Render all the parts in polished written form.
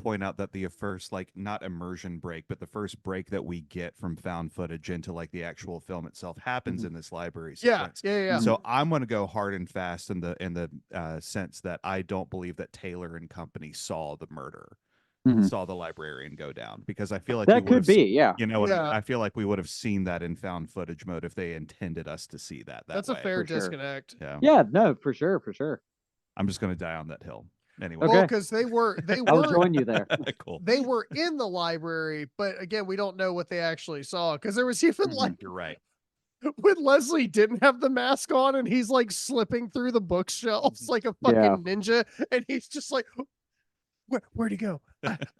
point out that the first, like, not immersion break, but the first break that we get from found footage into like the actual film itself happens in this library sequence. So I'm going to go hard and fast in the sense that I don't believe that Taylor and company saw the murder, saw the librarian go down, because I feel like that could be, yeah. You know, I feel like we would have seen that in found footage mode if they intended us to see that. That's way. A fair disconnect. Sure. Yeah, no, for sure. I'm just going to die on that hill. Anyway. Well, because they were I'll join you there. Cool. They were in the library, but again, we don't know what they actually saw, because there was even like, you're right, when Leslie didn't have the mask on and he's like slipping through the bookshelves like a fucking ninja, and he's just like, where'd he go?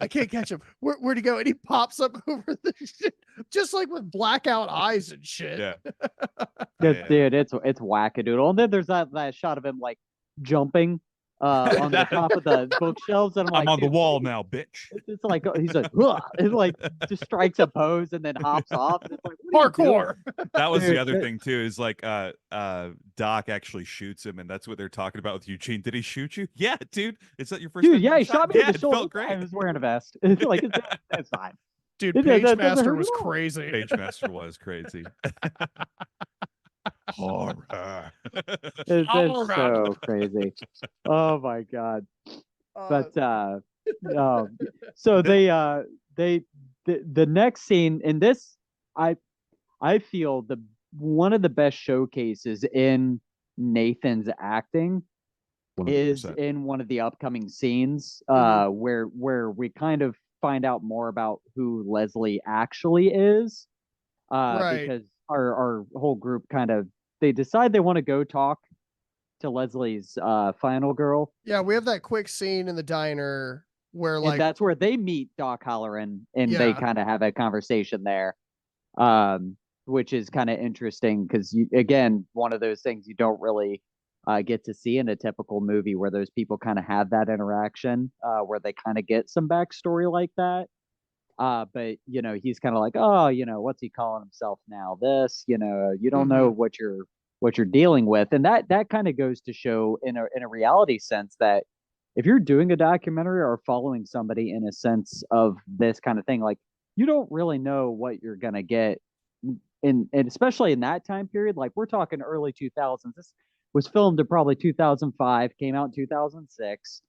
I can't catch him. Where'd he go? And he pops up over the shit, just like with blackout eyes and shit. Dude, it's wackadoodle. And then there's that shot of him like jumping on the top of the bookshelves, and I'm like, on the wall now, bitch. It's like he's like, it like just strikes a pose and then hops off. And it's like, parkour. That was the other thing too. Is like Doc actually shoots him, and that's what they're talking about with Eugene. Did he shoot you? Yeah, dude. Is that your first? Dude, yeah, he shot me in the shoulder. Felt great. I was wearing a vest. It's like it's fine. Dude, Pagemaster was crazy. Pagemaster was crazy. Horror. It's so crazy. Oh my god. But so the next scene in this, I feel one of the best showcases in Nathan's acting 100%. Is in one of the upcoming scenes where we kind of find out more about who Leslie actually is, because our whole group they decide they want to go talk to Leslie's final girl. Yeah, we have that quick scene in the diner where and that's where they meet Doc Halloran, and they kind of have a conversation there, which is kind of interesting because, again, one of those things you don't really get to see in a typical movie, where those people kind of have that interaction, where they kind of get some backstory like that. But he's kind of like, oh, what's he calling himself now? This, you don't know what you're dealing with, and that kind of goes to show in a reality sense that if you're doing a documentary or following somebody in a sense of this kind of thing, like, you don't really know what you're gonna get, and especially in that time period. Like, we're talking early 2000s. This was filmed in probably 2005, came out in 2006.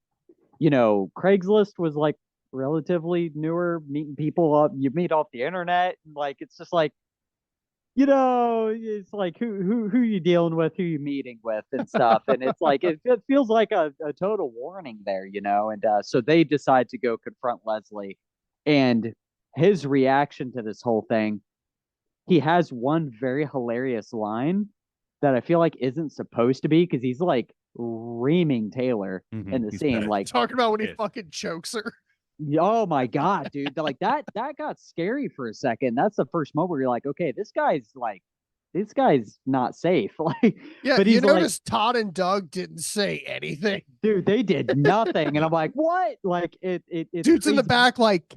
Craigslist was like relatively newer, meeting people up, you meet off the internet, and like, it's just like, it's like who you dealing with, who you meeting with, and stuff. And it's like it feels like a total warning there, and so they decide to go confront Leslie, and his reaction to this whole thing, he has one very hilarious line that I feel like isn't supposed to be, because he's like reaming Taylor in the scene, like talking about when he fucking chokes her. Oh my god, dude! Like that got scary for a second. That's the first moment where you're like, okay, this guy's not safe. Like, yeah, but you notice Todd and Doug didn't say anything, dude. They did nothing, and I'm like, what? Like it's dude's crazy. In the back, like,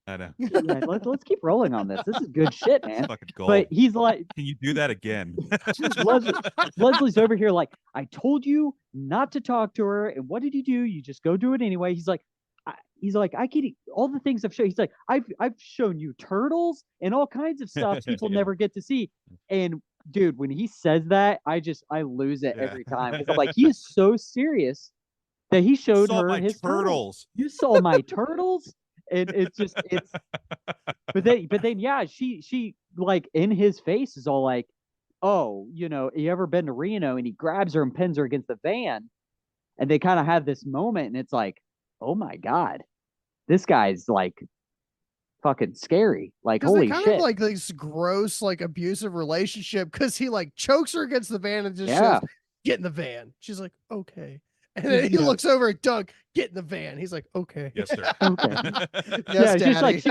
I know. Yeah, let's keep rolling on this. This is good shit, man. Fucking gold. But he's like, can you do that again? Leslie's over here like, I told you not to talk to her, and what did you do? You just go do it anyway. He's like, I can eat all the things I've shown. He's like, I've shown you turtles and all kinds of stuff people never get to see. And dude, when he says that, I lose it every time, because I'm like, he is so serious that he showed her his turtles. You saw my turtles, and it's but then yeah, she like in his face is all like, oh, you ever been to Reno? And he grabs her and pins her against the van, and they kind of have this moment, and it's like, oh my god, this guy's like fucking scary. Like, holy shit. Of like this gross, like, abusive relationship, because he like chokes her against the van and just says, get in the van. She's like, okay. And then he looks over at Doug, get in the van. He's like, okay. Yes, sir. Okay. Yes, she's like,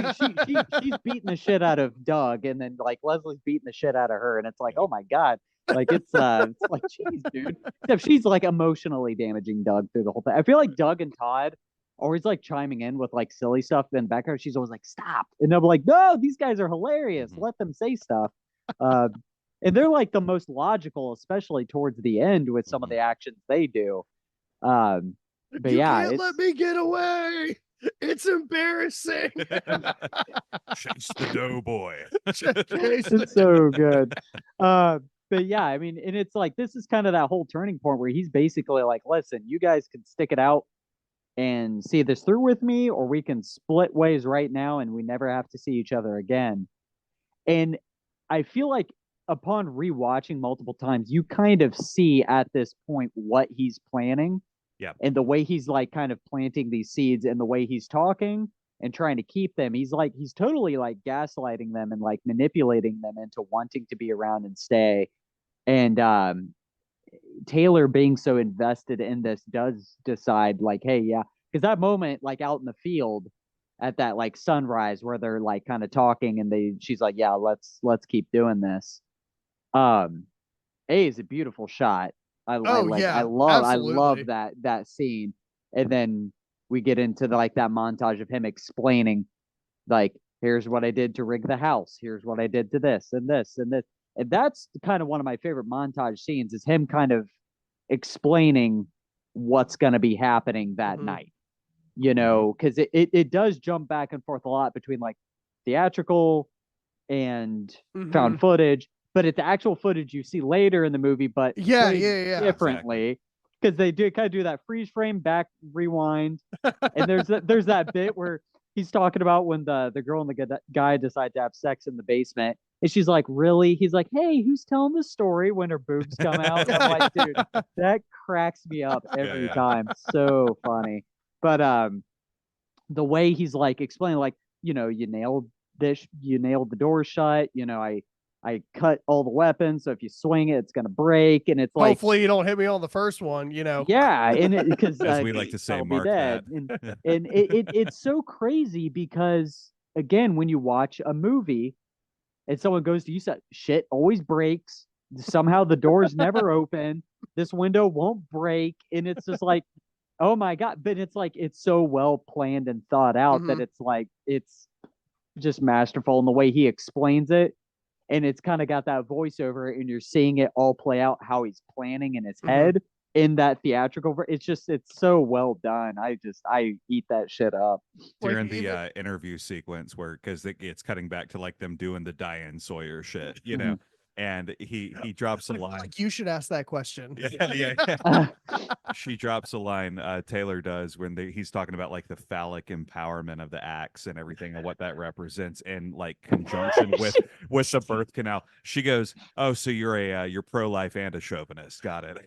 she's beating the shit out of Doug, and then like Leslie's beating the shit out of her, and it's like, oh my god. Like, it's like, geez, dude. Except she's like emotionally damaging Doug through the whole thing. I feel like Doug and Todd always like chiming in with like silly stuff. Then back her, she's always like, stop. And I'm like, no, these guys are hilarious. Let them say stuff. And they're like the most logical, especially towards the end with some of the actions they do. But you can't let me get away. It's embarrassing. Chase the doughboy. It's so good. But yeah, I mean, and it's like this is kind of that whole turning point where he's basically like, listen, you guys can stick it out and see this through with me, or we can split ways right now and we never have to see each other again. And I feel like upon rewatching multiple times, you kind of see at this point what he's planning. Yeah. And the way he's like kind of planting these seeds and the way he's talking and trying to keep them. He's totally like gaslighting them and like manipulating them into wanting to be around and stay. And Taylor being so invested in this does decide like, hey, yeah, because that moment like out in the field at that like sunrise where they're like kind of talking and she's like, yeah, let's keep doing this. Is a beautiful shot. I love that scene. And then we get into like that montage of him explaining like, here's what I did to rig the house, here's what I did to this and this and this. And that's kind of one of my favorite montage scenes is him kind of explaining what's going to be happening that night, because it does jump back and forth a lot between like theatrical and found footage, but it's the actual footage you see later in the movie, but differently, because they do kind of do that freeze frame, back, rewind, and there's that bit where he's talking about when the girl and the guy decide to have sex in the basement, and she's like, really? He's like, hey, who's telling the story when her boobs come out? And I'm like, dude, that cracks me up every time. So funny. But the way he's like explaining, like, you nailed this, you nailed the door shut, I cut all the weapons, so if you swing it, it's gonna break, and it's like, hopefully you don't hit me on the first one, Yeah, and because as we like to say, I'll mark be dead. that. And it's so crazy because again, when you watch a movie and someone goes to you, said shit always breaks. Somehow the doors never open. This window won't break, and it's just like, oh my god! But it's like it's so well planned and thought out that it's like it's just masterful in the way he explains it. And it's kind of got that voiceover and you're seeing it all play out how he's planning in his head in that theatrical. It's so well done. I eat that shit up. During the interview sequence where, because it's cutting back to like them doing the Diane Sawyer shit, and he drops a line. Like, you should ask that question. Yeah. She drops a line, Taylor does, when he's talking about like the phallic empowerment of the axe and everything and what that represents in like conjunction with the birth canal. She goes, oh, so you're pro-life and a chauvinist. Got it.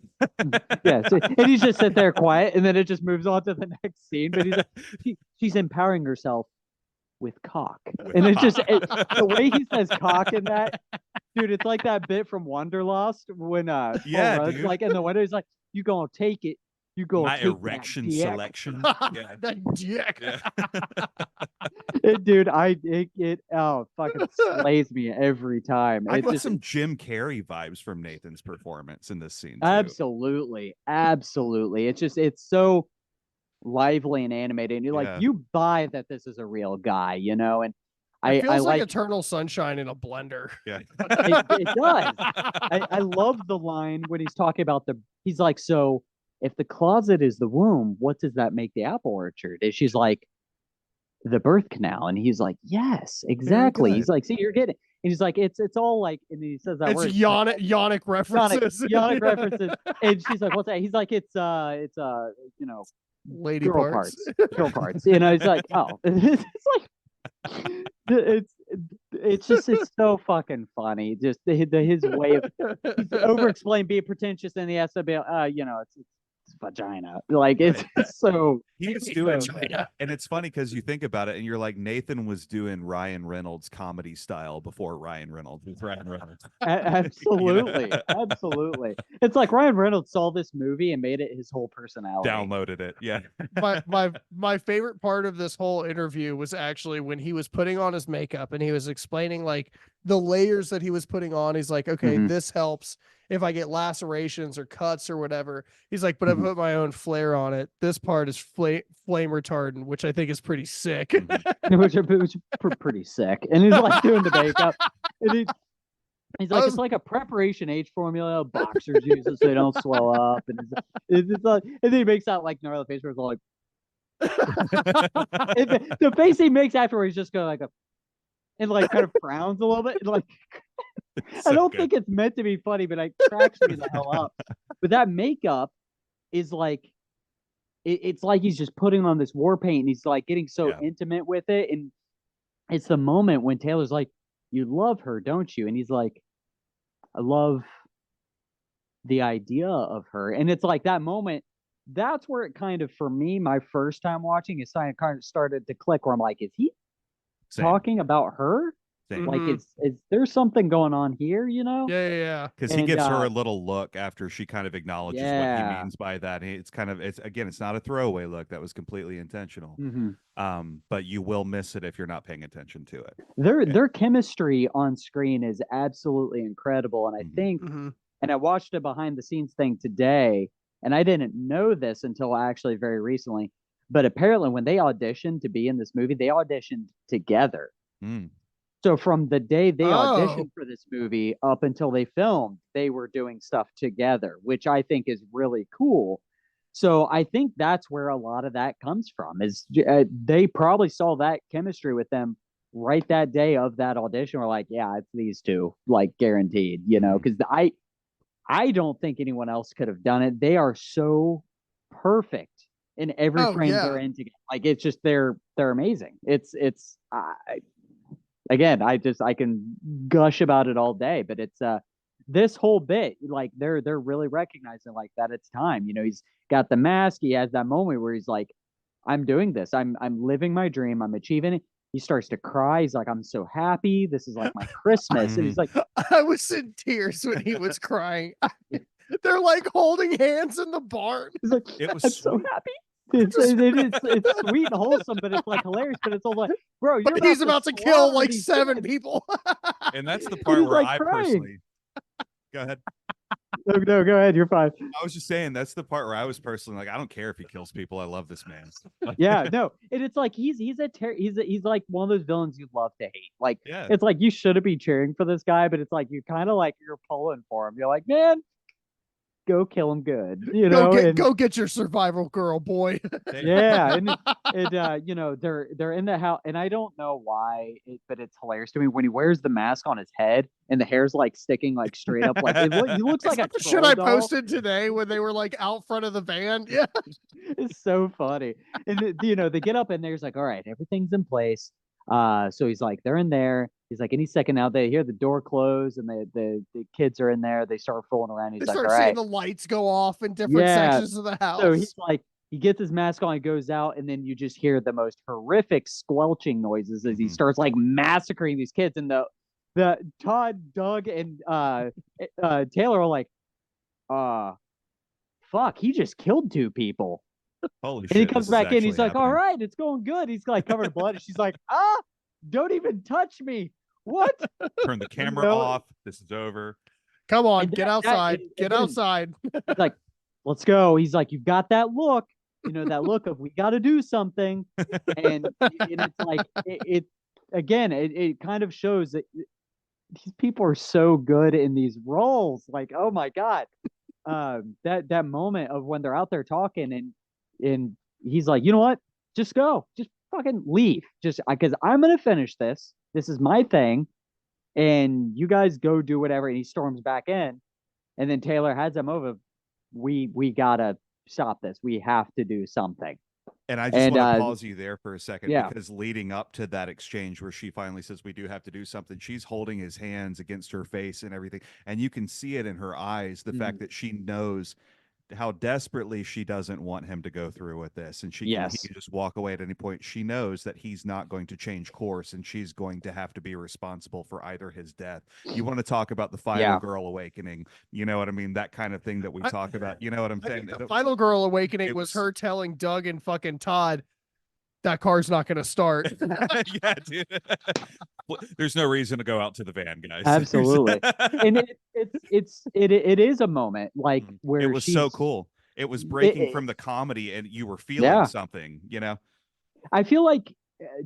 Yeah. So, and he's just sit there quiet, and then it just moves on to the next scene. But she's empowering herself with cock. And it's just the way he says cock in that, dude, it's like that bit from Wanderlust when dude. like in the window, he's like, you gonna take it, you go my take erection selection. Yeah. That dick. Yeah. Dude, it fucking slays me every time. I got some Jim Carrey vibes from Nathan's performance in this scene too. Absolutely. It's so lively and animated, and you're like, you buy that this is a real guy, and it feels like Eternal Sunshine in a blender. Yeah. It does. I love the line when he's talking about he's like, so if the closet is the womb, what does that make the apple orchard? And she's like, the birth canal. And he's like, yes, exactly. He's like, see, you're getting it. And he's like, it's all like, and he says that word. It's yonic references. Yonic references. And she's like, what's that? He's like, it's lady girl parts. Girl parts. It's like, oh, it's like, it's so fucking funny. Just his way of over explain, be pretentious, and he has to be, it's vagina. Like it's so he was doing, and it's funny because you think about it, and you're like, Nathan was doing Ryan Reynolds comedy style before Ryan Reynolds was Ryan Reynolds. Absolutely, absolutely. It's like Ryan Reynolds saw this movie and made it his whole personality. Downloaded it, yeah. My favorite part of this whole interview was actually when he was putting on his makeup and he was explaining like the layers that he was putting on. He's like, okay, this helps if I get lacerations or cuts or whatever. He's like, but I put my own flair on it. This part is flame retardant, which I think is pretty sick. which pretty sick. And he's like doing the makeup. And he's like, it's like a preparation H formula boxers use it so they don't swell up. And it's like, and then he makes that like gnarly face where it's like, The face he makes afterwards just go like and like kind of frowns a little bit. Like I don't think it's meant to be funny, but it cracks me the hell up. But that makeup is like it's like he's just putting on this war paint and he's like getting so intimate with it. And it's the moment when Taylor's like, "You love her, don't you?" And he's like, "I love the idea of her." And it's like that moment, that's where it kind of, for me, my first time watching, it kind of started to click where I'm like, is he talking about her? Like, is there's something going on here, you know? Yeah. Because he gives her a little look after she kind of acknowledges what he means by that. It's kind of, it's not a throwaway look. That was completely intentional. But you will miss it if you're not paying attention to it. Their chemistry on screen is absolutely incredible. And I think, and I watched a behind the scenes thing today, and I didn't know this until actually very recently, but apparently when they auditioned to be in this movie, they auditioned together. So from the day they auditioned for this movie up until they filmed, they were doing stuff together, which I think is really cool. So I think that's where a lot of that comes from, is they probably saw that chemistry with them right that day of that audition. We're like, yeah, it's these two, like guaranteed, you know, because I don't think anyone else could have done it. They are so perfect in every frame they're in together. Like it's just they're amazing. Again, I can gush about it all day, but it's this whole bit, like they're really recognizing like that it's time. You know, he's got the mask. He has that moment where he's like, "I'm doing this. I'm living my dream. I'm achieving it." He starts to cry. He's like, "I'm so happy. This is like my Christmas." And he's like, I was in tears when he was crying. They're like holding hands in the barn. He's like, "It was so happy." It's sweet and wholesome, but it's like hilarious. But it's all like, bro, but he's about to kill like 7 people. And that's the part where like I personally go ahead. No, go ahead. You're fine. I was just saying that's the part where I was personally like, I don't care if he kills people. I love this man. Yeah, no, and it's like he's like one of those villains you love to hate. Like it's like you shouldn't be cheering for this guy, but it's like you kind of like you're pulling for him. You're like, man, go kill him good, you know. Go get your survival girl, boy. Yeah, and you know they're in the house, and I don't know why, but it's hilarious to me when he wears the mask on his head and the hair's like sticking like straight up, like he looks like a shit I posted today when they were like out front of the van. Yeah, it's so funny. And you know they get up and there's like, all right, everything's in place. So he's like, they're in there. He's like, any second now. They hear the door close and the kids are in there. They start fooling around. He's they like, start all seeing right, the lights go off in different sections of the house. So he's like, he gets his mask on, he goes out, and then you just hear the most horrific squelching noises as he starts like massacring these kids. And the Todd, Doug, and Taylor are like, fuck, he just killed 2 people. Holy shit. And he comes back in, he's like, all right, it's going good. He's like covered in blood. And she's like, don't even touch me. What? Turn the camera off. This is over. Come on, get outside. Get outside. He's like, let's go. He's like, you've got that look, you know, that look of we got to do something. And it's like, it again, it kind of shows that these people are so good in these roles. Like, oh my God. That moment of when they're out there talking and he's like, you know what? Just go. Just fucking leave. Just because I'm going to finish this. This is my thing. And you guys go do whatever. And he storms back in. And then Taylor has him over. We got to stop this. We have to do something. And I just want to pause you there for a second, yeah. because leading up to that exchange where she finally says, we do have to do something, she's holding his hands against her face and everything. And you can see it in her eyes, the fact that she knows how desperately she doesn't want him to go through with this. And he can just walk away at any point. She knows that he's not going to change course and she's going to have to be responsible for either his death. You want to talk about the final girl awakening, you know what I mean? That kind of thing that we talk about, you know what I'm saying? The final girl awakening was her telling Doug and fucking Todd, that car's not going to start. Yeah, dude. There's no reason to go out to the van, guys. Absolutely. And it is a moment like where it was so cool. It was breaking from the comedy and you were feeling something, you know? I feel like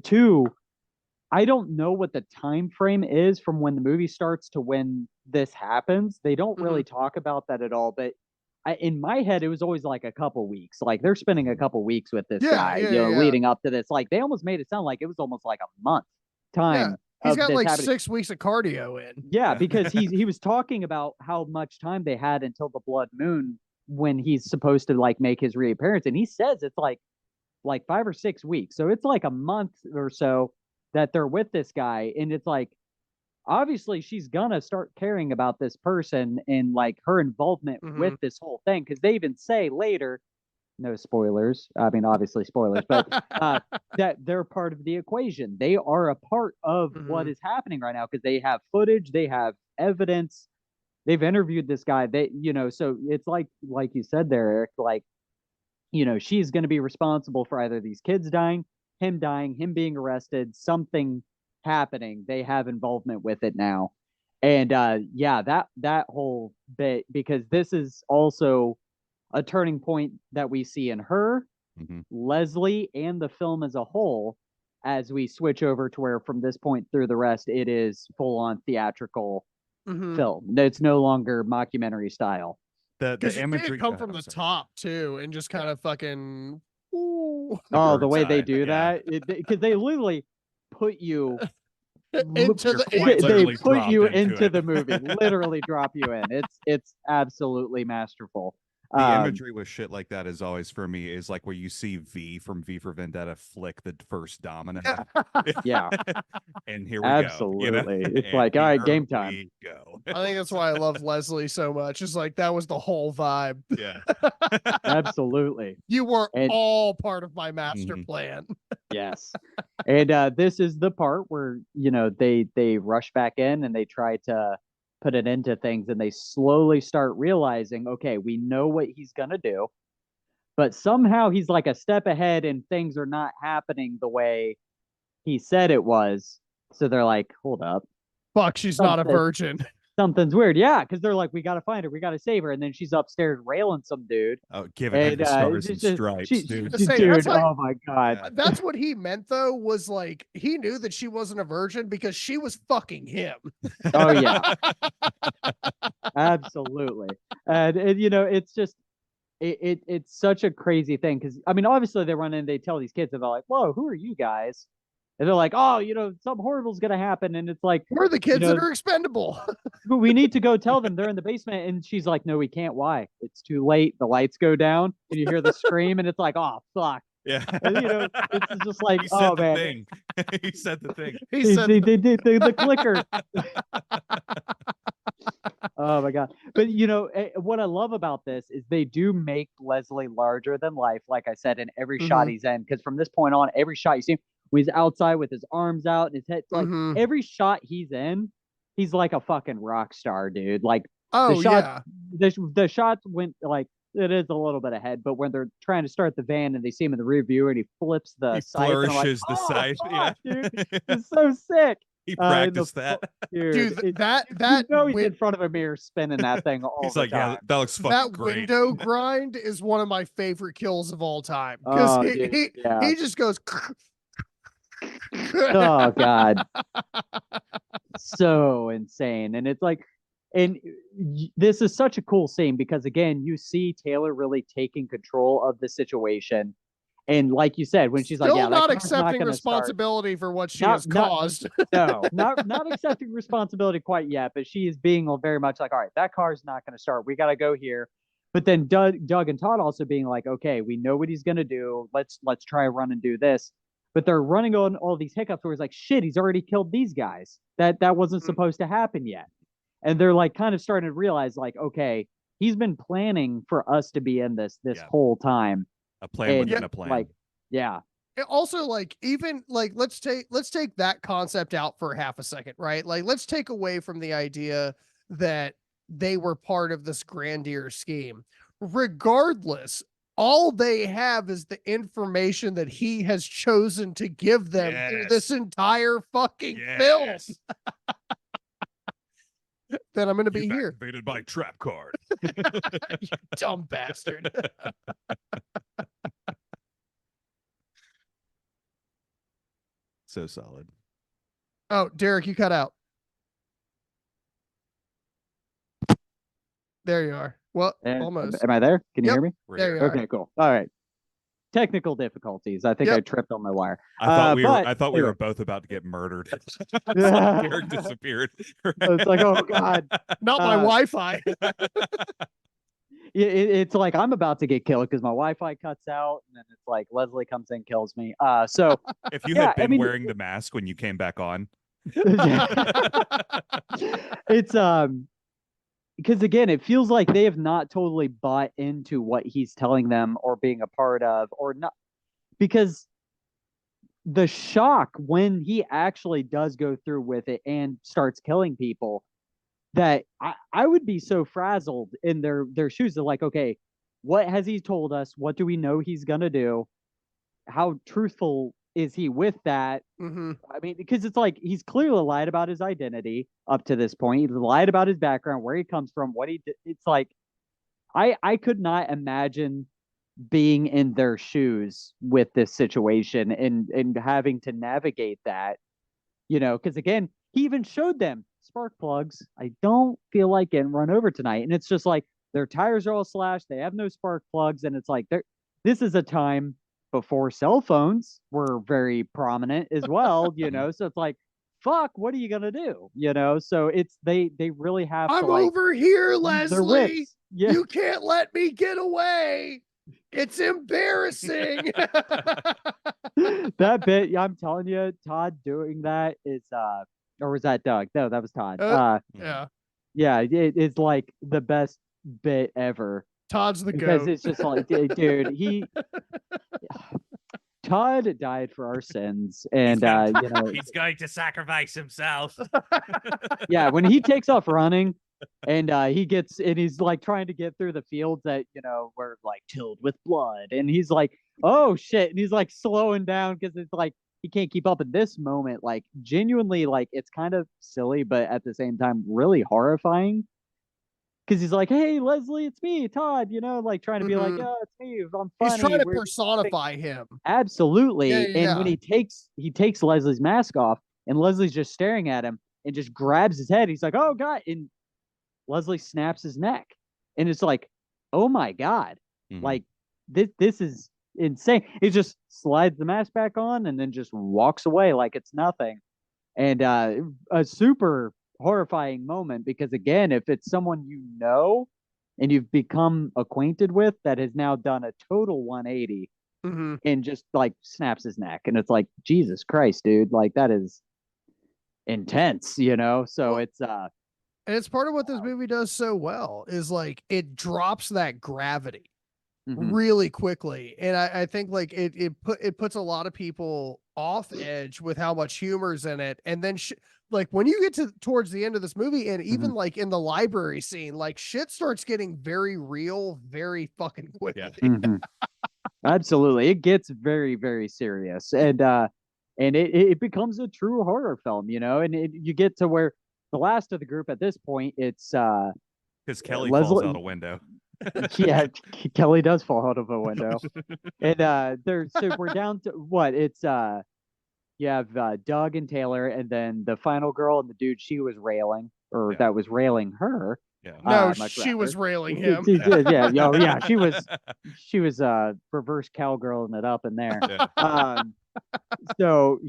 too, I don't know what the time frame is from when the movie starts to when this happens. They don't really talk about that at all, but in my head, it was always like a couple weeks. Like they're spending a couple weeks with this guy, leading up to this. Like they almost made it sound like it was almost like a month time. He's got like happening. 6 weeks of cardio in. Yeah, because he was talking about how much time they had until the blood moon when he's supposed to like make his reappearance, and he says it's like 5 or 6 weeks. So it's like a month or so that they're with this guy, and it's like obviously she's gonna start caring about this person and like her involvement with this whole thing, because they even say later, no spoilers, I mean obviously spoilers, but that they're part of the equation. They are a part of what is happening right now because they have footage, they have evidence, they've interviewed this guy. They, so it's like you said there, Eric, like, she's going to be responsible for either these kids dying, him being arrested, something happening. They have involvement with it now. And that whole bit, because this is also a turning point that we see in her, Leslie, and the film as a whole, as we switch over to where from this point through the rest, it is full on theatrical film. It's no longer mockumentary style. The imagery come from the top too, and just kind of fucking. The way they do that, because they literally put you into the movie, literally drop you in. It's absolutely masterful. The imagery with shit like that is always, for me, is like where you see V from V for Vendetta flick the first domino. Yeah. And here we Absolutely. go. It's like, all right, game time. Go. I think that's why I love Leslie so much. It's like that was the whole vibe. Yeah. Absolutely. You were all part of my master plan. Yes. And this is the part where, they rush back in and they try to put it into things, and they slowly start realizing, okay, we know what he's gonna do, but somehow he's like a step ahead and things are not happening the way he said it was. So they're like, hold up, fuck, she's not a virgin. Something's weird. Yeah, because they're like, we gotta find her, we gotta save her, and then she's upstairs railing some dude. Oh, giving her stars and stripes, dude. Dude, oh my god. That's what he meant though, was like he knew that she wasn't a virgin because she was fucking him. Oh yeah. Absolutely. And it's just it's such a crazy thing, because I mean obviously they run in, they tell these kids, and they're like, whoa, who are you guys? And they're like, oh, something horrible's gonna happen. And it's like, we're the kids that are expendable. We need to go tell them they're in the basement. And she's like, no, we can't. Why? It's too late. The lights go down and you hear the scream, and it's like, oh fuck. Yeah. And, it's just like, oh man. Thing. He said the thing. He said the clicker. Oh my god. But what I love about this is they do make Leslie larger than life, like I said, in every shot he's in. Because from this point on, every shot you see him when he's outside with his arms out and his head, like every shot he's in, he's like a fucking rock star, dude. Like the shots went like, it is a little bit ahead, but when they're trying to start the van and they see him in the rear view and he flips the scythe, flourishes like, the scythe. Fuck, dude, it's so sick. He practiced that. Dude, that he's in front of a mirror spinning that thing all he's the like, time. yeah, that looks fucking great. That window grind is one of my favorite kills of all time, because he just goes. Oh god, so insane. And it's like, and this is such a cool scene because again, you see Taylor really taking control of the situation. And like you said, when she's still like, yeah, not accepting responsibility for what she has caused. No, not accepting responsibility quite yet, but she is being very much like, all right, that car's not going to start. We got to go here. But then Doug and Todd also being like, okay, we know what he's going to do. Let's try run and do this. But they're running on all these hiccups where he's like, shit, he's already killed these guys. That wasn't supposed to happen yet. And they're like kind of starting to realize like, okay, he's been planning for us to be in this whole time. A plan within a plan. Like, yeah. It also, like, even like let's take that concept out for half a second, right? Like, let's take away from the idea that they were part of this grandeur scheme. Regardless, all they have is the information that he has chosen to give them through this entire fucking film. Then I'm going to be here. Activated by trap card. You dumb bastard. So solid. Oh, Deryk, you cut out. There you are. Well, And, almost. am I there? Can you Yep. hear me? There you are. Okay, cool. All right. Technical difficulties. I think I tripped on my wire. I thought we were both about to get murdered. Deryk disappeared. It's like, oh God. Not my Wi-Fi. It's like I'm about to get killed because my Wi-Fi cuts out, and then it's like Leslie comes in, kills me. So if you had been wearing the mask when you came back on, it's because again, it feels like they have not totally bought into what he's telling them or being a part of, or not, because the shock when he actually does go through with it and starts killing people, that I would be so frazzled in their shoes. They're like, okay, what has he told us? What do we know he's gonna do? How truthful is he with that? Mm-hmm. I mean, because it's like he's clearly lied about his identity up to this point. He's lied about his background, where he comes from, what he did. It's like I could not imagine being in their shoes with this situation and having to navigate that, because again, he even showed them spark plugs. I don't feel like getting run over tonight. And it's just like their tires are all slashed. They have no spark plugs. And it's like this is a time before cell phones were very prominent as well, So it's like, fuck, what are you gonna do? So it's they really have I'm to, like, over here, use their Leslie. wits. Yeah. You can't let me get away. It's embarrassing. That bit, I'm telling you, Todd doing that is or was that Doug? No, that was Todd. Yeah, it's like the best bit ever. Todd's the because goat. It's just like, dude, Todd died for our sins, and he's going to sacrifice himself. Yeah, when he takes off running, and he's like trying to get through the fields that were like tilled with blood, and he's like, oh shit, and he's like slowing down because it's like he can't keep up. In this moment, like genuinely, like it's kind of silly, but at the same time really horrifying. Because he's like, hey, Leslie, it's me, Todd, like trying to be like, yeah, it's me. I'm funny. He's trying to personify him. Absolutely. Yeah. And when he takes Leslie's mask off, and Leslie's just staring at him and just grabs his head, he's like, oh God. And Leslie snaps his neck. And it's like, oh my God. Mm-hmm. Like this is insane. He just slides the mask back on and then just walks away like it's nothing. And a super horrifying moment, because again, if it's someone and you've become acquainted with, that has now done a total 180 and just like snaps his neck, and it's like, Jesus Christ, dude, like that is intense, so it's and it's part of what this movie does so well is like it drops that gravity really quickly, and I think like it puts a lot of people off edge with how much humor's in it. And then like when you get towards the end of this movie, and even like in the library scene, like shit starts getting very real very fucking quickly. Absolutely, it gets very, very serious, and it becomes a true horror film, and you get to where the last of the group at this point, it's because Kelly falls out a window. Yeah, Kelly does fall out of a window. And so we're down to what? It's you have Doug and Taylor, and then the final girl and the dude she was railing, or that was railing her. Yeah. No, she was railing him. Yeah, she was reverse cowgirling it up in there. Yeah. So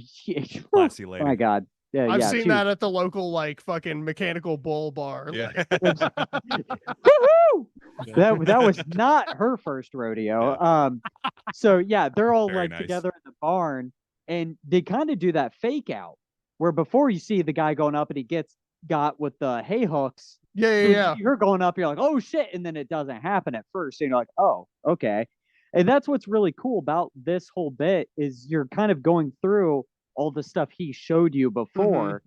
classy lady. Oh my God. Yeah, I've seen that at the local like fucking mechanical bull bar. Yeah. Woohoo! That was not her first rodeo. Yeah. So yeah, they're all Very like nice. together in the barn, and they kind of do that fake out where before you see the guy going up and he got with the hay hooks. Yeah. You're going up, you're like, oh shit, and then it doesn't happen at first, and you're like, oh, okay. And that's what's really cool about this whole bit is you're kind of going through all the stuff he showed you before,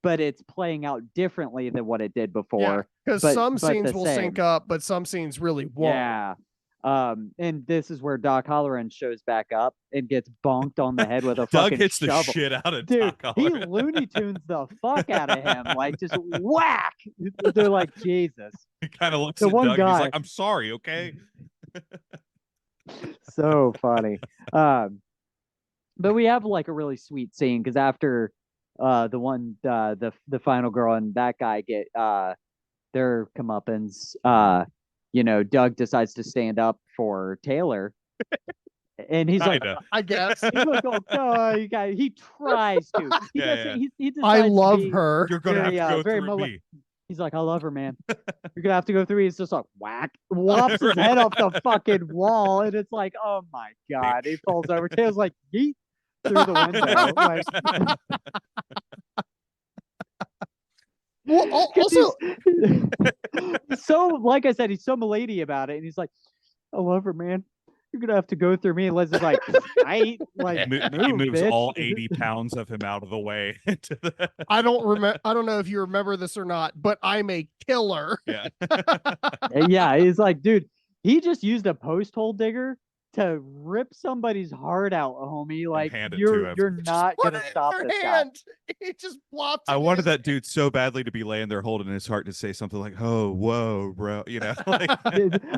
but it's playing out differently than what it did before. Because some scenes will sync up, but some scenes really won't. Yeah. And this is where Doc Halloran shows back up and gets bonked on the head with a Doug fucking hits shovel. the shit out of Dude, Doc he Halloran. Looney Tunes the fuck out of him, like just whack. They're like, Jesus. He kind of looks The at one Doug. guy- He's like, I'm sorry, okay? So funny. But we have like a really sweet scene because after the final girl and that guy get their comeuppance, Doug decides to stand up for Taylor. And he's like, I guess. He's like, oh, no, he tries to. He decides I love to be her. You're going to have to go very through me. He's like, I love her, man. You're going to have to go through. He's just like, whack, whops his head off the fucking wall. And it's like, oh my God. He falls over. Taylor's like, yeet through the window. Like, well, also, he's so, like I said, he's so milady about it. And he's like, I love her, man. You're gonna have to go through me. And Leslie's like, he moves bitch. all 80 pounds of him out of the way. I don't know if you remember this or not, but I'm a killer. Yeah. Yeah, he's like, dude, he just used a post hole digger to rip somebody's heart out, homie. Like, you're not gonna stop this guy. He just plopped. I wanted that dude so badly to be laying there holding his heart to say something like, "Oh, whoa, bro," like.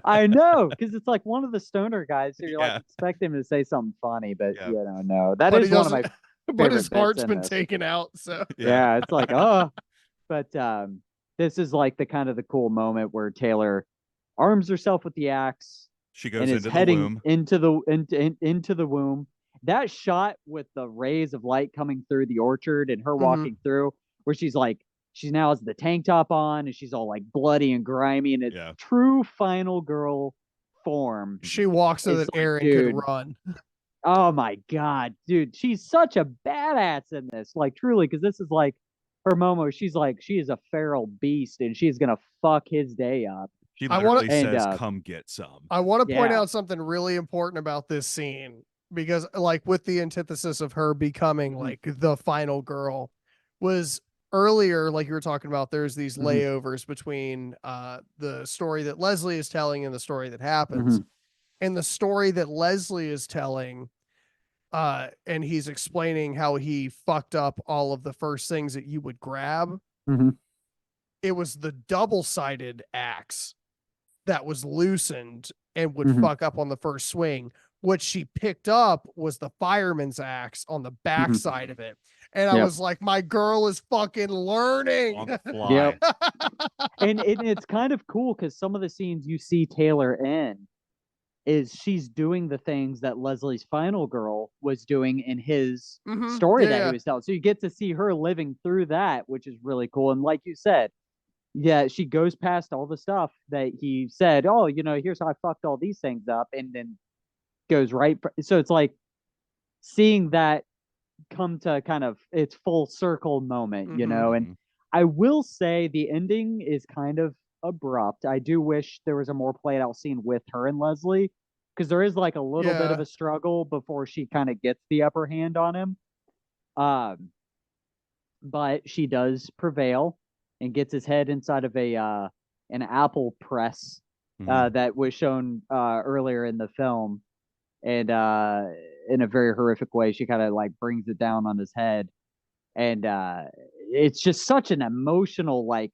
I know, because it's like one of the stoner guys, so you're like expect him to say something funny, but no, that is one of my. But his heart's been taken out, so yeah, it's like but this is like the cool moment where Taylor arms herself with the axe. She goes and into is heading the womb. into the womb. That shot with the rays of light coming through the orchard and her walking through, where she's now has the tank top on and she's all like bloody and grimy and it's true final girl form. She walks so that Aaron could run. Oh my God, dude, she's such a badass in this, like truly, because this is like her Momo. She's like, she is a feral beast and she's gonna fuck his day up. She literally says, "Come get some." I want to point out something really important about this scene, because like with the antithesis of her becoming like the final girl was earlier, like you were talking about, there's these layovers between the story that Leslie is telling and the story that happens. And the story that Leslie is telling, and he's explaining how he fucked up all of the first things that you would grab. It was the double-sided axe that was loosened and would fuck up on the first swing. What she picked up was the fireman's axe on the back side of it. And I was like, my girl is fucking learning. On the fly. And it's kind of cool because some of the scenes you see Taylor in is she's doing the things that Leslie's final girl was doing in his story that he was telling. So you get to see her living through that, which is really cool. And like you said, she goes past all the stuff that he said, oh, here's how I fucked all these things up, and then goes right. So it's like seeing that come to kind of its full circle moment, and I will say the ending is kind of abrupt. I do wish there was a more played out scene with her and Leslie, because there is like a little bit of a struggle before she kind of gets the upper hand on him. But she does prevail and gets his head inside of an apple press that was shown earlier in the film, and in a very horrific way, she kind of like brings it down on his head, and it's just such an emotional, like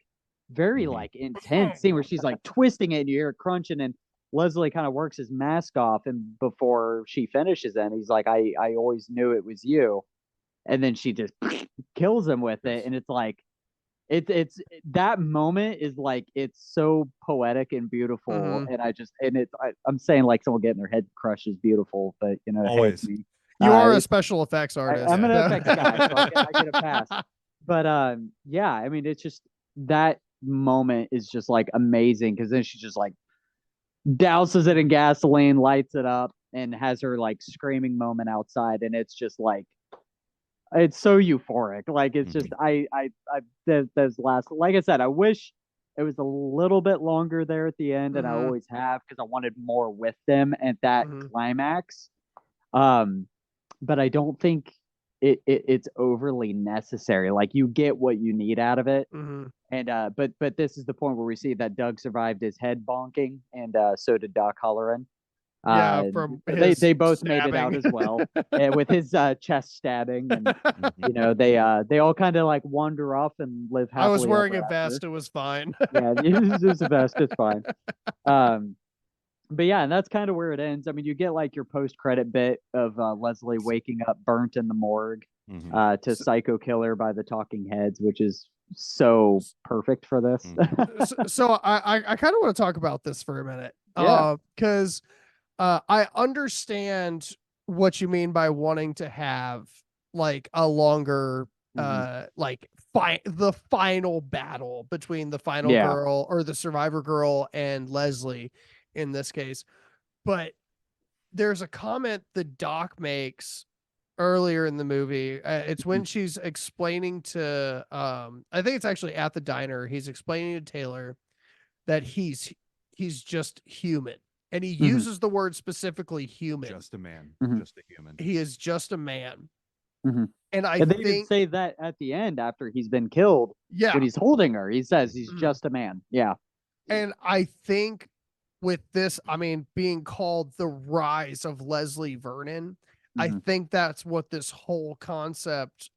very like intense scene where she's like twisting it and you hear it crunching, and Leslie kind of works his mask off, and before she finishes it, he's like, I always knew it was you, and then she just kills him with it, and it's like it's that moment is like, it's so poetic and beautiful, and I'm saying like someone getting their head crushed is beautiful, but always you are a special effects artist. I'm an effects guy, so I get a pass. But I mean, it's just that moment is just like amazing, because then she just like douses it in gasoline, lights it up, and has her like screaming moment outside, and it's just like, it's so euphoric. Like, it's just those last, like I said, I wish it was a little bit longer there at the end, and I always have, because I wanted more with them at that climax. But I don't think it's overly necessary. Like, you get what you need out of it. And but this is the point where we see that Doug survived his head bonking, and so did Doc Halloran. From they both stabbing. made it out as well, with his chest stabbing, and they all kind of like wander off and live happily. I was wearing a ever vest; after. it was fine. Yeah, it's a vest; it's fine. But yeah, and that's kind of where it ends. I mean, you get like your post-credit bit of Leslie waking up burnt in the morgue to Psycho Killer by the Talking Heads, which is so perfect for this. So I kind of want to talk about this for a minute. Yeah. Because I understand what you mean by wanting to have like a longer like the final battle between the final girl or the survivor girl and Leslie in this case. But there's a comment that Doc makes earlier in the movie. It's when she's explaining to I think it's actually at the diner. He's explaining to Taylor that he's just human. And he uses the word specifically human. Just a man. Just a human. He is just a man. And they even say that at the end after he's been killed. Yeah. When he's holding her, he says he's just a man. Yeah. And I think with this, I mean, being called the rise of Leslie Vernon, I think that's what this whole concept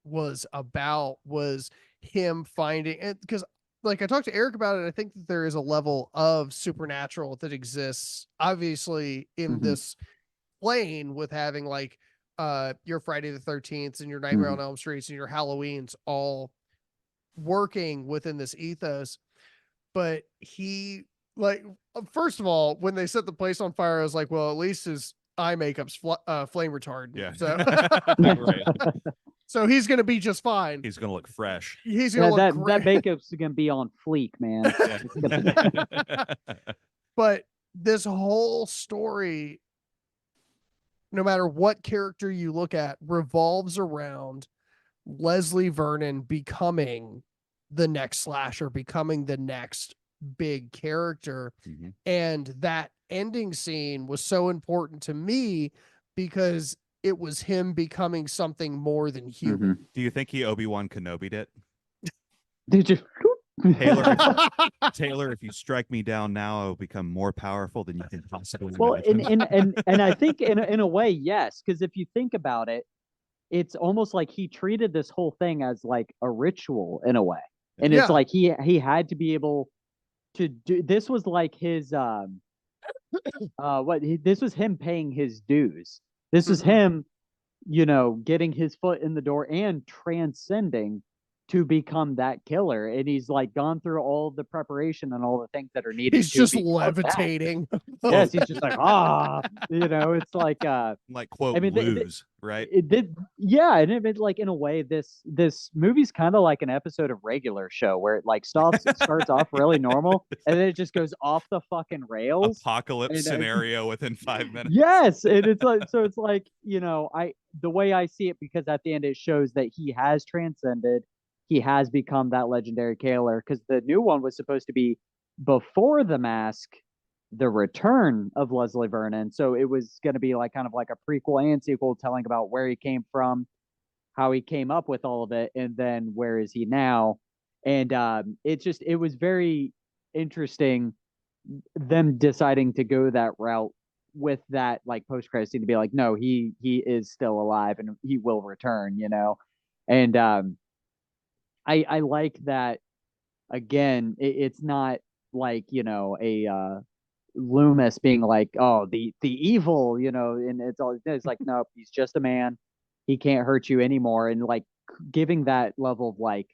was about, was him finding it. Because like I talked to Eric about it, I think that there is a level of supernatural that exists obviously in this plane with having like your Friday the 13th and your Nightmare on Elm Streets and your Halloweens all working within this ethos. But he, like, first of all, when they set the place on fire, I was like, well, at least his eye makeup's flame retardant. Yeah. So, Right. so he's gonna be just fine. He's gonna look fresh. He's gonna look great. That makeup's gonna be on fleek, man. But this whole story, no matter what character you look at, revolves around Leslie Vernon becoming the next slasher, becoming the next big character. And that ending scene was so important to me because it was him becoming something more than human. Do you think he Obi-Wan Kenobi'd it? Did you? Taylor, if you strike me down now, I will become more powerful than you can possibly imagine. Well, and I think in a way, yes, because if you think about it, it's almost like he treated this whole thing as like a ritual in a way. And it's like he had to be able to do this. Was like his this was him paying his dues. This was him, getting his foot in the door and transcending to become that killer. And he's like gone through all the preparation and all the things that are needed. He's just levitating. Yes, he's just like, it's like quote, lose, right? It did, yeah. And it like in a way, this movie's kind of like an episode of Regular Show where it like starts off really normal and then it just goes off the fucking rails. Apocalypse scenario within 5 minutes. Yes, and it's like, so it's like, the way I see it, because at the end it shows that he has transcended. He has become that legendary killer, because the new one was supposed to be before The Mask, the return of Leslie Vernon. So it was going to be like kind of like a prequel and sequel telling about where he came from, how he came up with all of it, and then where is he now. And it was very interesting them deciding to go that route with that like post-credit scene to be like, no, he is still alive and he will return, and I like that. Again, it's not like, a Loomis being like, oh, the evil, and it's like, no, he's just a man. He can't hurt you anymore. And like giving that level of like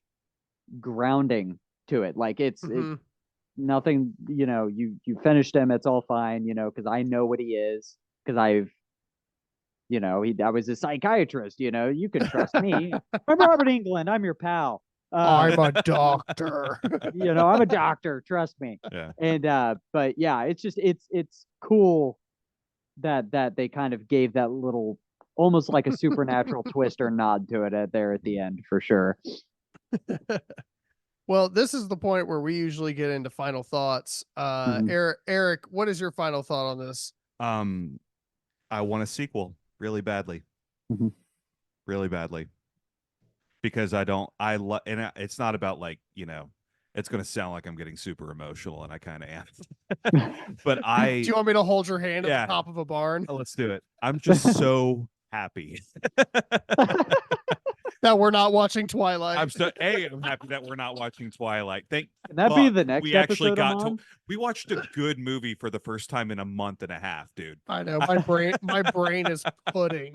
grounding to it. Like it's nothing, you finished him. It's all fine, because I know what he is, because I was a psychiatrist, you can trust me. I'm Robert Englund. I'm your pal. I'm a doctor. I'm a doctor. Trust me. Yeah. And but yeah, it's just it's cool that they kind of gave that little almost like a supernatural twist or nod to it there at the end for sure. Well, this is the point where we usually get into final thoughts. Eric, what is your final thought on this? I want a sequel really badly. Really badly. Because it's not about like, it's going to sound like I'm getting super emotional, and I kind of am. But do you want me to hold your hand at the top of a barn? Oh, let's do it. I'm just so happy that we're not watching Twilight. I'm happy that we're not watching Twilight. Can that be the next we actually episode we watched a good movie for the first time in a month and a half, dude. I know, my brain is pudding.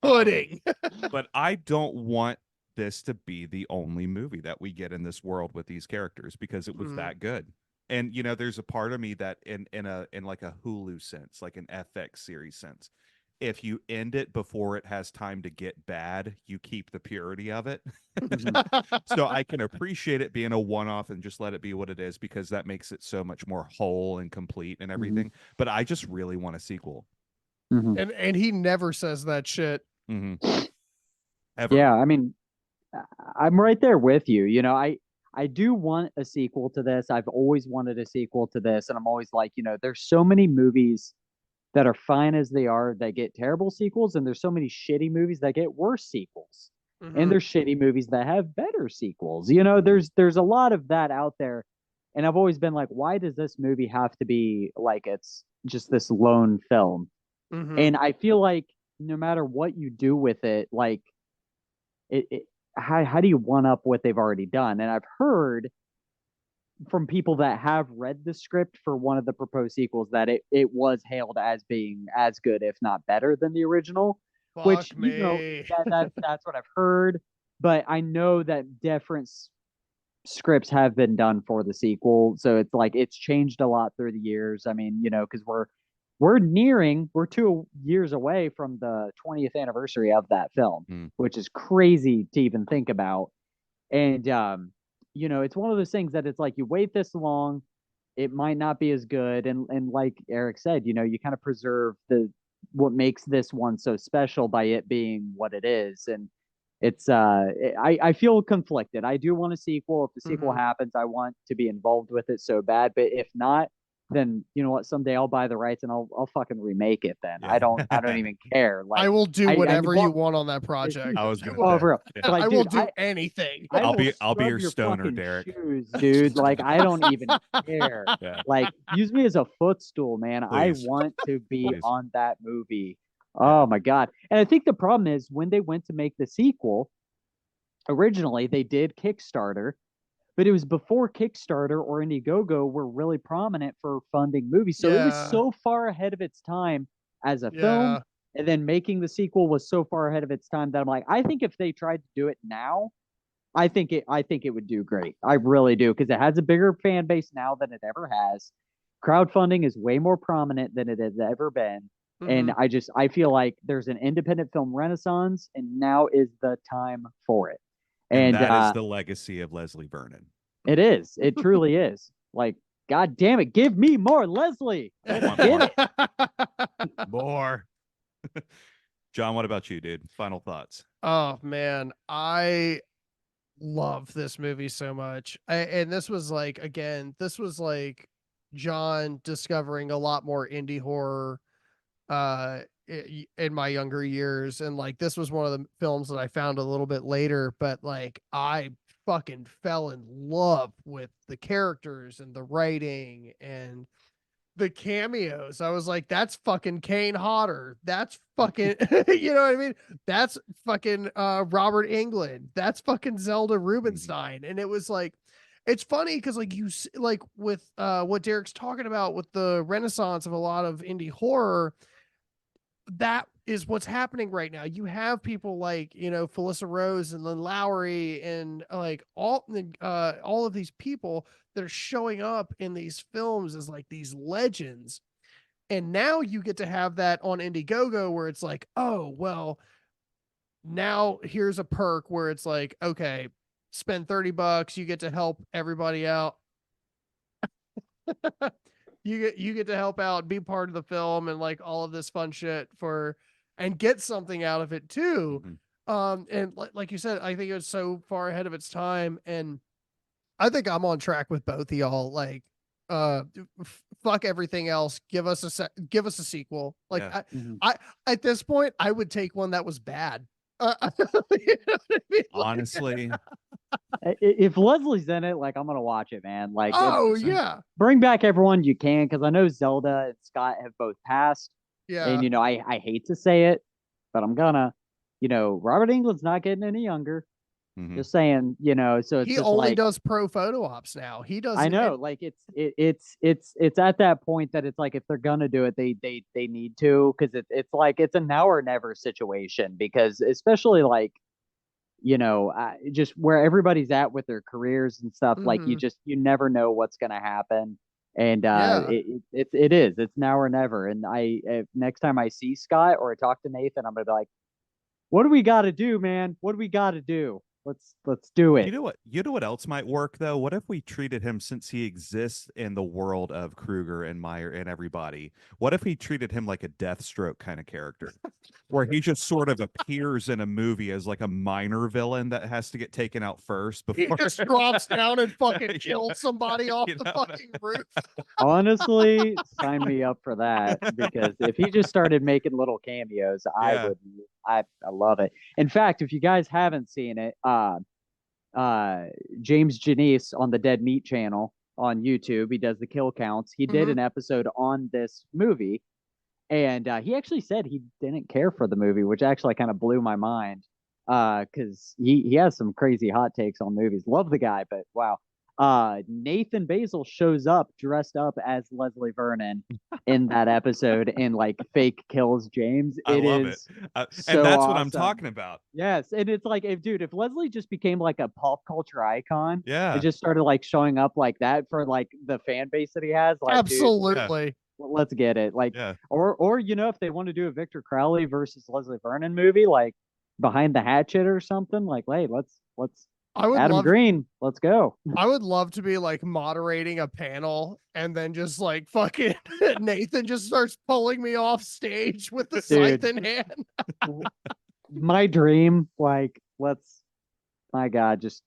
But I don't want this to be the only movie that we get in this world with these characters because it was that good. And you know, there's a part of me that in like a Hulu sense, like an FX series sense, if you end it before it has time to get bad, you keep the purity of it. So I can appreciate it being a one-off and just let it be what it is, because that makes it so much more whole and complete and everything. But I just really want a sequel. And he never says that shit. Ever. Yeah, I mean, I'm right there with you. You know, I do want a sequel to this. I've always wanted a sequel to this, and I'm always like, you know, there's so many movies that are fine as they are that get terrible sequels, and there's so many shitty movies that get worse sequels. And there's shitty movies that have better sequels. You know, there's a lot of that out there. And I've always been like, why does this movie have to be like it's just this lone film? And I feel like no matter what you do with it, like how do you one up what they've already done? And I've heard from people that have read the script for one of the proposed sequels that it was hailed as being as good, if not better, than the original. Which, you know, that's what I've heard. But I know that different scripts have been done for the sequel, so it's like it's changed a lot through the years. I mean, you know, because we're 2 years away from the 20th anniversary of that film, which is crazy to even think about. And you know, it's one of those things that it's like you wait this long, it might not be as good. And like Eric said, you know, you kind of preserve what makes this one so special by it being what it is. And it's I feel conflicted. I do want a sequel. If the sequel happens, I want to be involved with it so bad. But if not, then you know what? Someday I'll buy the rights and I'll fucking remake it. Then I don't even care. Like I will do whatever you want on that project. I was gonna I will do anything. I'll be your stoner, Deryk. Shoes, dude. Like I don't even care. Like use me as a footstool, man. Please. I want to be on that movie. Oh my god. And I think the problem is when they went to make the sequel, originally they did Kickstarter, but it was before Kickstarter or Indiegogo were really prominent for funding movies. So it was so far ahead of its time as a film. And then making the sequel was so far ahead of its time that I'm like, I think if they tried to do it now, I think it would do great. I really do, because it has a bigger fan base now than it ever has. Crowdfunding is way more prominent than it has ever been. And I feel like there's an independent film renaissance, and now is the time for it. And that is the legacy of Leslie Vernon. It is. It truly is. Like, God damn it, give me more Leslie. More. John, what about you, dude? Final thoughts. Oh man, I love this movie so much. And this was like, again, this was like John discovering a lot more indie horror in my younger years. And like, this was one of the films that I found a little bit later, but like, I fucking fell in love with the characters and the writing and the cameos. I was like, that's fucking Kane Hodder. That's fucking, you know what I mean? That's fucking Robert Englund. That's fucking Zelda Rubinstein. And it was like, it's funny because like like with what Deryk's talking about with the renaissance of a lot of indie horror, that is what's happening right now. You have people like, you know, Felissa Rose and Lynn Lowry and like all of these people that are showing up in these films as like these legends. And now you get to have that on Indiegogo where it's like, oh, well, now here's a perk where it's like, okay, spend $30, you get to help everybody out. You get to help out, be part of the film, and like all of this fun shit and get something out of it too. And like you said, I think it was so far ahead of its time, and I think I'm on track with both of y'all. Like, fuck everything else. Give us a sequel. Like, I at this point, I would take one that was bad. You know what I mean? Honestly, if Leslie's in it, like I'm gonna watch it, man. Like, oh yeah, bring back everyone you can, because I know Zelda and Scott have both passed. Yeah, and you know I hate to say it, but I'm gonna, you know, Robert Englund's not getting any younger. Just saying, you know. So it's he just only like, does pro photo ops now. He does. I know, like it's at that point that it's like if they're gonna do it, they need to, because it's like it's a now or never situation, because especially like just where everybody's at with their careers and stuff. Like Mm-hmm. you never know what's gonna happen, and Yeah. it's now or never. And next time I see Scott or I talk to Nathan, I'm gonna be like, what do we got to do, man? What do we got to do? Let's do it. You know what else might work though? What if we treated him, since he exists in the world of Kruger and Meyer and everybody? What if we treated him like a Deathstroke kind of character, where he just sort of appears in a movie as like a minor villain that has to get taken out first He before just drops down and fucking You kills somebody off the fucking roof. Honestly, sign me up for that, because if he just started making little cameos, Yeah. I love it. In fact, if you guys haven't seen it, James Janice on the Dead Meat channel on YouTube, he does the kill counts. He did an episode on this movie, and he actually said he didn't care for the movie, which actually kind of blew my mind, because he has some crazy hot takes on movies. Love the guy, but wow. Nathan Basil shows up dressed up as Leslie Vernon in that episode and like fake kills James. I love it. So and that's awesome. what I'm talking about. Yes, and it's like, if Leslie just became like a pop culture icon, Yeah, it just started like showing up like that for like the fan base that he has. Like, absolutely. Dude, let's get it. Like, yeah. or if they want to do a Victor Crowley versus Leslie Vernon movie, like Behind the Hatchet or something, like, hey, let's Adam Green, let's go. I would love to be like moderating a panel, and then just like fucking Nathan just starts pulling me off stage with the scythe in hand. My dream, like, my God, just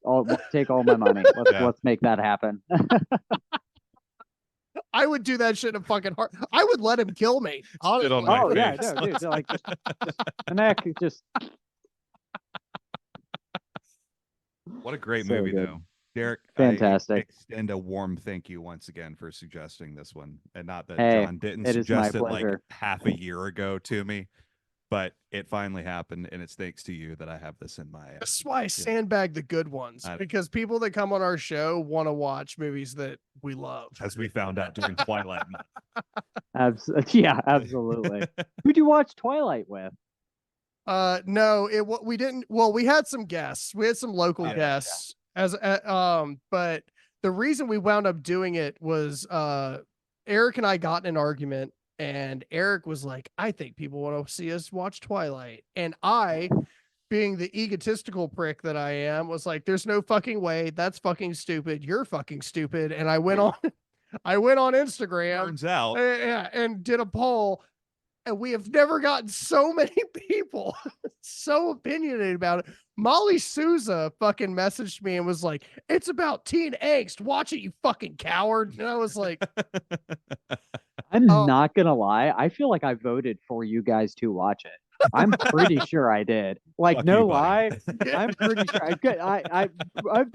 take all my money. Let's make that happen. I would do that shit in fucking heart. I would let him kill me. Oh yeah, no, dude, like just the neck, just. What a great movie, good. though. Deryk, fantastic. I extend a warm thank you once again for suggesting this one. And not that John didn't it suggest it like half a year ago to me, but it finally happened. And it's thanks to you that I have this in my. That's why I sandbag the good ones, because people that come on our show want to watch movies that we love. As we found out during Twilight. Yeah, absolutely. Who'd you watch Twilight with? No, we didn't. Well, we had some guests. We had some local guests but the reason we wound up doing it was Eric and I got in an argument, and Eric was like, I think people want to see us watch Twilight. And I, being the egotistical prick that I am, was like, there's no fucking way. That's fucking stupid. You're fucking stupid. And I went on Instagram. Turns out. And did a poll. And we have never gotten so many people so opinionated about it. Molly Souza fucking messaged me and was like, it's about teen angst. Watch it, you fucking coward. And I was like, I'm not going to lie. I feel like I voted for you guys to watch it. I'm pretty sure I did. Like, fuck no you, lie. I'm pretty sure I could. I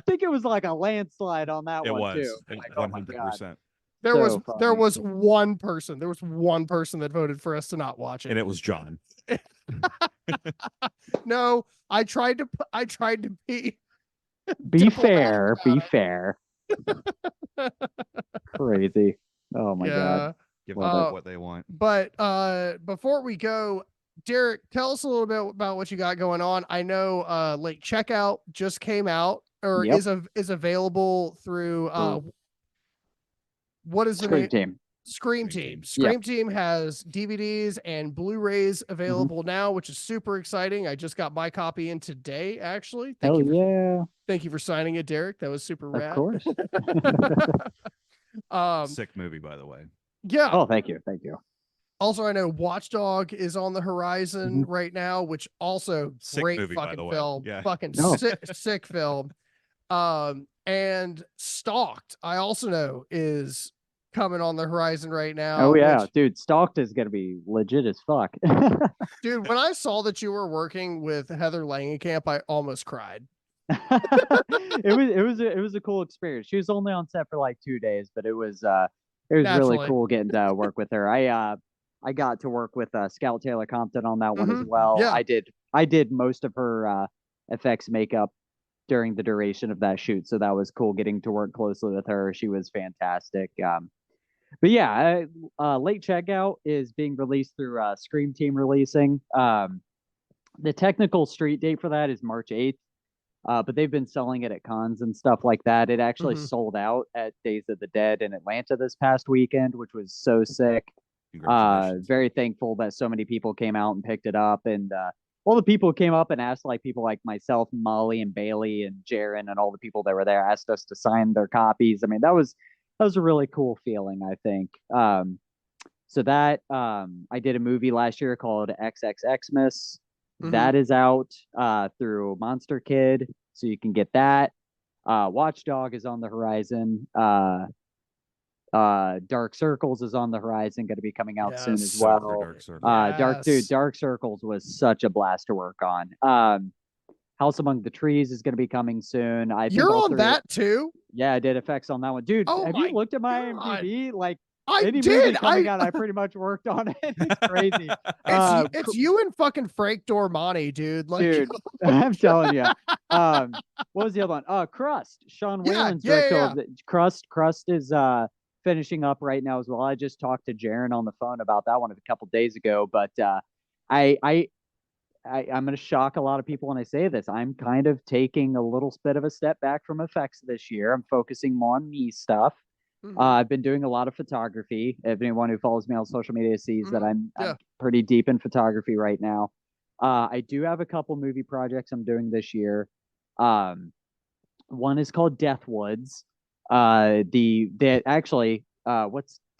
think it was like a landslide on that one too. Like, 100%. There was one person that voted for us to not watch it, and it was John. No, I tried to be fair. Crazy. Oh my God. Give them what they want. But before we go, Deryk, tell us a little bit about what you got going on. I know Late Checkout just came out, or is available through what is the name? Scream Team. Scream Team has DVDs and Blu-rays available now, which is super exciting. I just got my copy in today, actually. Thank you for signing it, Deryk. That was super rad. Of course. Sick movie, by the way. Yeah. Oh, thank you. Also, I know Watchdog is on the horizon right now, which also sick great movie, fucking film. Yeah. Fucking sick film. And Stalked, I also know, is coming on the horizon right now. Oh yeah, dude, Stalked is gonna be legit as fuck. Dude, when I saw that you were working with Heather Langenkamp, I almost cried. It was a cool experience. She was only on set for like 2 days, but it was really cool getting to work with her. I got to work with Scout Taylor Compton on that one as well. Yeah. I did most of her effects makeup during the duration of that shoot, so that was cool getting to work closely with her. She was fantastic. But yeah, Late Checkout is being released through Scream Team Releasing. The technical street date for that is March 8th. but they've been selling it at cons and stuff like that. It actually sold out at Days of the Dead in Atlanta this past weekend, which was so sick. Very thankful that so many people came out and picked it up, and all the people came up and asked, like people like myself, Molly, and Bailey, and Jaron, and all the people that were there asked us to sign their copies. I mean, that was a really cool feeling, I think. So that I did a movie last year called XXXmas. That is out through Monster Kid, so you can get that. Watchdog is on the horizon. Dark Circles is on the horizon, going to be coming out soon as well. Dark Circles was such a blast to work on. House Among the Trees is going to be coming soon. You're on that too? Yeah, I did effects on that one, dude. Have you looked at my IMDb? Like, I did. I pretty much worked on it. It's crazy. It's you and fucking Frank Dormani, dude. Like, dude, I'm telling you. What was the other one? Crust. Sean Whalen's director. Crust is finishing up right now as well. I just talked to Jaron on the phone about that one a couple days ago, but I'm going to shock a lot of people when I say this. I'm kind of taking a little bit of a step back from effects this year. I'm focusing more on me stuff. I've been doing a lot of photography. Anyone who follows me on social media sees that I'm pretty deep in photography right now. I do have a couple movie projects I'm doing this year. One is called Death Woods. What's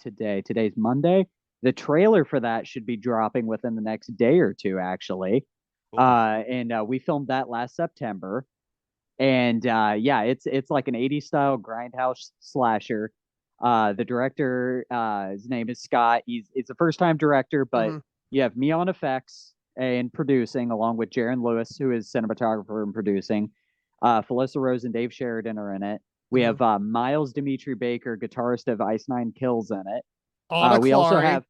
today? Today's Monday. The trailer for that should be dropping within the next day or two, actually. Cool. And we filmed that last September. And it's like an 80s style grindhouse slasher. The director, his name is Scott. He's a first time director, but you have me on effects and producing, along with Jaron Lewis, who is cinematographer and producing. Felissa Rose and Dave Sheridan are in it. We have Miles Dimitri Baker, guitarist of Ice Nine Kills, in it. We also have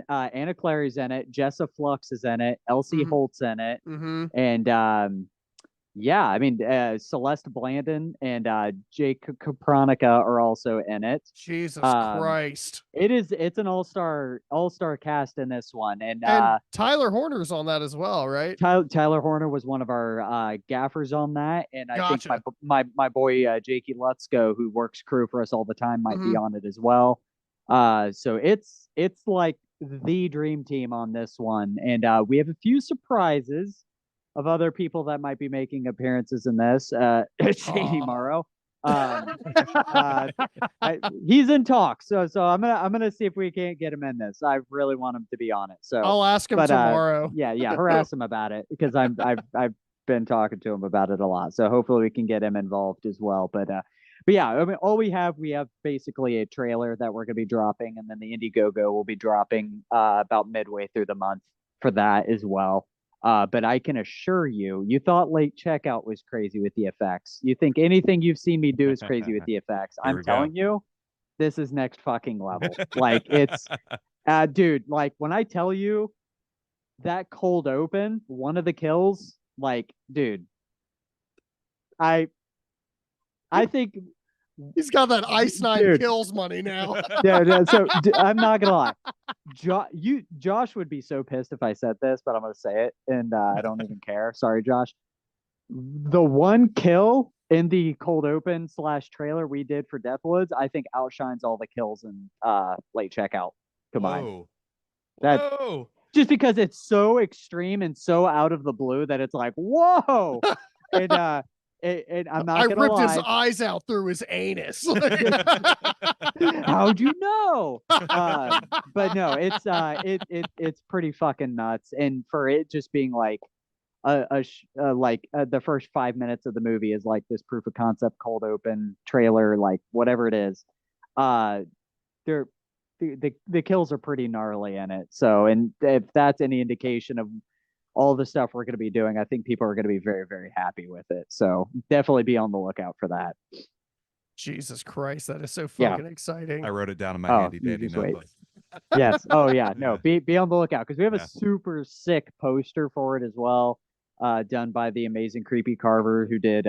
Anna Clary's in it. Jessa Flux is in it. Elsie Holt's in it. And Celeste Blandon and Jake Kapranica are also in it. Jesus Christ. It's an all-star cast in this one. And Tyler Horner's on that as well, right? Tyler Horner was one of our gaffers on that. And I think my boy Jakey Lutzko, who works crew for us all the time, might be on it as well. So it's like the dream team on this one. And we have a few surprises of other people that might be making appearances in this. Shady Morrow. He's in talks, so I'm gonna see if we can't get him in this. I really want him to be on it. So I'll ask him tomorrow. Harass him about it, because I've been talking to him about it a lot. So hopefully we can get him involved as well. But yeah, I mean, we have basically a trailer that we're gonna be dropping, and then the Indiegogo will be dropping about midway through the month for that as well. But I can assure you, you thought late checkout was crazy with the effects. You think anything you've seen me do is crazy with the effects. I'm telling you, this is next fucking level. Like, it's, dude, like when I tell you that cold open, one of the kills, like, dude, I think he's got that Ice Nine Kills money now. So I'm not gonna lie, Josh would be so pissed if I said this, but I'm gonna say it, and I don't even care. Sorry, Josh. The one kill in the cold open / trailer we did for Deathwoods, I think outshines all the kills in late checkout combined. Whoa. Just because it's so extreme and so out of the blue that it's like, whoa. And I'm not gonna lie. I ripped his eyes out through his anus. How'd you know? But no, it's pretty fucking nuts. And for it just being like the first 5 minutes of the movie is like this proof of concept cold open trailer, like whatever it is. The kills are pretty gnarly in it. So, and if that's any indication of all the stuff we're going to be doing, I think people are going to be very, very happy with it. So definitely be on the lookout for that. Jesus Christ, that is so fucking exciting. I wrote it down in my handy dandy notebook. Yes. Oh yeah. No, be on the lookout, because we have a super sick poster for it as well, done by the amazing Creepy Carver, who did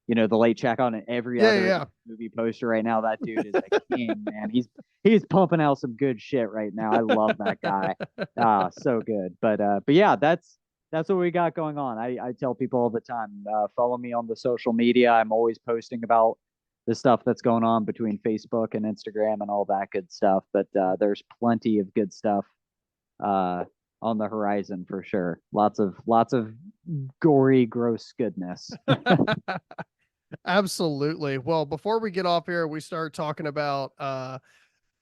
the late checkout and every other movie poster right now. That dude is a king, man. He's pumping out some good shit right now. I love that guy. So good. But yeah, that's that's what we got going on. I tell people all the time, follow me on the social media. I'm always posting about the stuff that's going on between Facebook and Instagram and all that good stuff. But there's plenty of good stuff on the horizon for sure. Lots of gory, gross goodness. Absolutely. Well, before we get off here, we start talking about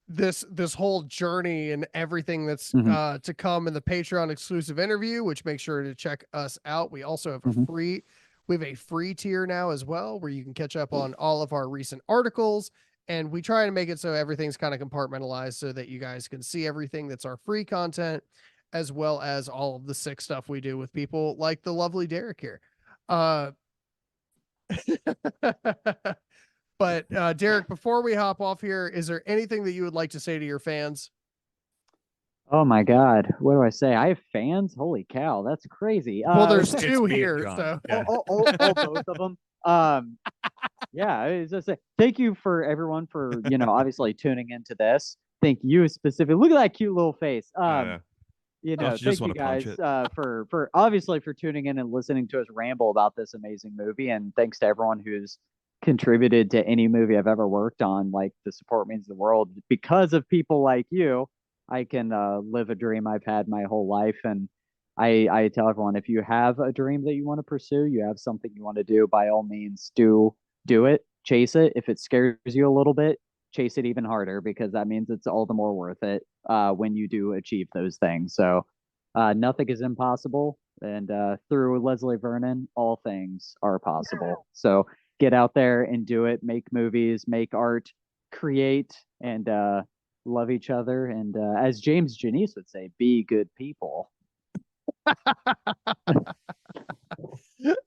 this whole journey and everything that's to come in the Patreon exclusive interview, which make sure to check us out. We also have we have a free tier now as well, where you can catch up on all of our recent articles, and we try to make it so everything's kind of compartmentalized so that you guys can see everything that's our free content, as well as all of the sick stuff we do with people like the lovely Deryk here. But Deryk, before we hop off here, is there anything that you would like to say to your fans? Oh my God, what do I say? I have fans. Holy cow, that's crazy. Well, there's two here, so all both of them. Yeah, I was just say thank you for everyone for obviously tuning into this. Thank you specifically. Look at that cute little face. Thank you guys for obviously for tuning in and listening to us ramble about this amazing movie, and thanks to everyone who's contributed to any movie I've ever worked on. Like, the support means the world. Because of people like you, I can live a dream I've had my whole life. And I tell everyone, if you have a dream that you want to pursue, you have something you want to do, by all means, do it, chase it. If it scares you a little bit, chase it even harder, because that means it's all the more worth it when you do achieve those things. So nothing is impossible. And through Leslie Vernon, all things are possible. So get out there and do it. Make movies, make art, create, and love each other. And as James Janice would say, be good people.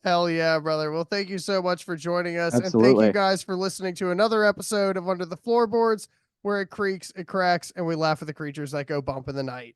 Hell yeah, brother. Well, thank you so much for joining us. Absolutely. And thank you guys for listening to another episode of Under the Floorboards, where it creaks, it cracks, and we laugh at the creatures that go bump in the night.